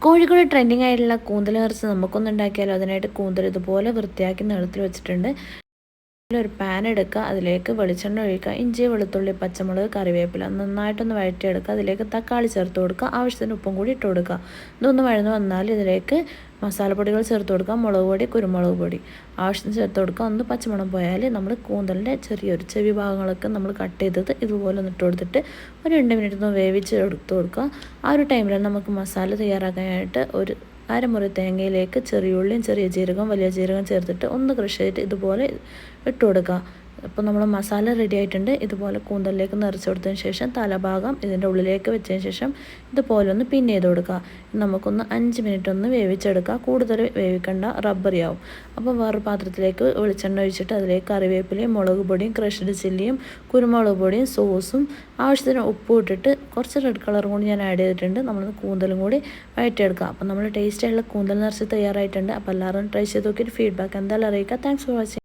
Kozhikode trending ആയിട്ടുള്ള കൂന്തൽ നിറച്ച് നമുക്കൊന്നും ഉണ്ടാക്കിയാലോ. അതിനായിട്ട് കൂന്തൽ ഇതുപോലെ വൃത്തിയാക്കി നീളത്തിൽ വെച്ചിട്ടുണ്ട്. ഒരു പാൻ എടുക്കുക, അതിലേക്ക് വെളിച്ചെണ്ണ ഒഴിക്കുക, ഇഞ്ചി വെളുത്തുള്ളി പച്ചമുളക് കറിവേപ്പില നന്നായിട്ടൊന്ന് വഴറ്റിയെടുക്കുക. അതിലേക്ക് തക്കാളി ചേർത്ത് കൊടുക്കുക, ആവശ്യത്തിന് ഉപ്പും കൂടി ഇട്ട് കൊടുക്കുക. ഇതൊന്ന് വഴന്ന് വന്നാൽ ഇതിലേക്ക് മസാലപ്പൊടികൾ ചേർത്ത് കൊടുക്കുക. മുളക് പൊടി, കുരുമുളക് പൊടി ആവശ്യത്തിന് ചേർത്ത് കൊടുക്കുക. ഒന്ന് പച്ചമണം പോയാൽ നമ്മൾ കൂന്തലിൻ്റെ ചെറിയൊരു ചെവി ഭാഗങ്ങളൊക്കെ നമ്മൾ കട്ട് ചെയ്തത് ഇതുപോലെ ഒന്ന് ഇട്ട് കൊടുത്തിട്ട് ഒരു 2 മിനിറ്റ് ഒന്ന് വേവിച്ച് എടുത്ത് കൊടുക്കുക. ആ ഒരു ടൈമിൽ നമുക്ക് മസാല തയ്യാറാക്കാനായിട്ട് ഒരു അരമുറി തേങ്ങയിലേക്ക് ചെറിയുള്ളിയും ചെറിയ ജീരകം വലിയ ജീരകം ചേർത്തിട്ട് ഒന്ന് ക്രഷ് ചെയ്തിട്ട് ഇതുപോലെ ഇട്ട് കൊടുക്കുക. അപ്പോൾ നമ്മൾ മസാല റെഡി ആയിട്ടുണ്ട്. ഇതുപോലെ കൂന്തലിലേക്ക് നിറച്ച് കൊടുത്തതിന് ശേഷം തലഭാഗം ഇതിൻ്റെ ഉള്ളിലേക്ക് വെച്ചതിന് ശേഷം ഇതുപോലെ ഒന്ന് പിൻ ചെയ്ത് കൊടുക്കുക. നമുക്കൊന്ന് 5 മിനിറ്റ് ഒന്ന് വേവിച്ചെടുക്കുക. കൂടുതൽ വേവിക്കേണ്ട, റബ്ബറിയാവും. അപ്പോൾ വേറൊരു പാത്രത്തിലേക്ക് വെളിച്ചെണ്ണ ഒഴിച്ചിട്ട് അതിലേക്ക് കറിവേപ്പിലയും മുളക് പൊടിയും ക്രഷ്ഡ് ചില്ലിയും കുരുമുളക് പൊടിയും സോസും ആവശ്യത്തിന് ഉപ്പും ഇട്ടിട്ട് കുറച്ച് റെഡ് കളറും കൂടി ഞാൻ ആഡ് ചെയ്തിട്ടുണ്ട്. നമ്മൾ കൂന്തലും കൂടി വഴറ്റിയെടുക്കുക. അപ്പോൾ നമ്മൾ ടേസ്റ്റായിട്ടുള്ള കൂന്തൽ നിറച്ച് തയ്യാറായിട്ടുണ്ട്. അപ്പോൾ എല്ലാവരും ട്രൈ ചെയ്ത് നോക്കിയിട്ട് ഫീഡ്ബാക്ക് എന്തായാലും അറിയിക്കുക. Thanks for watching.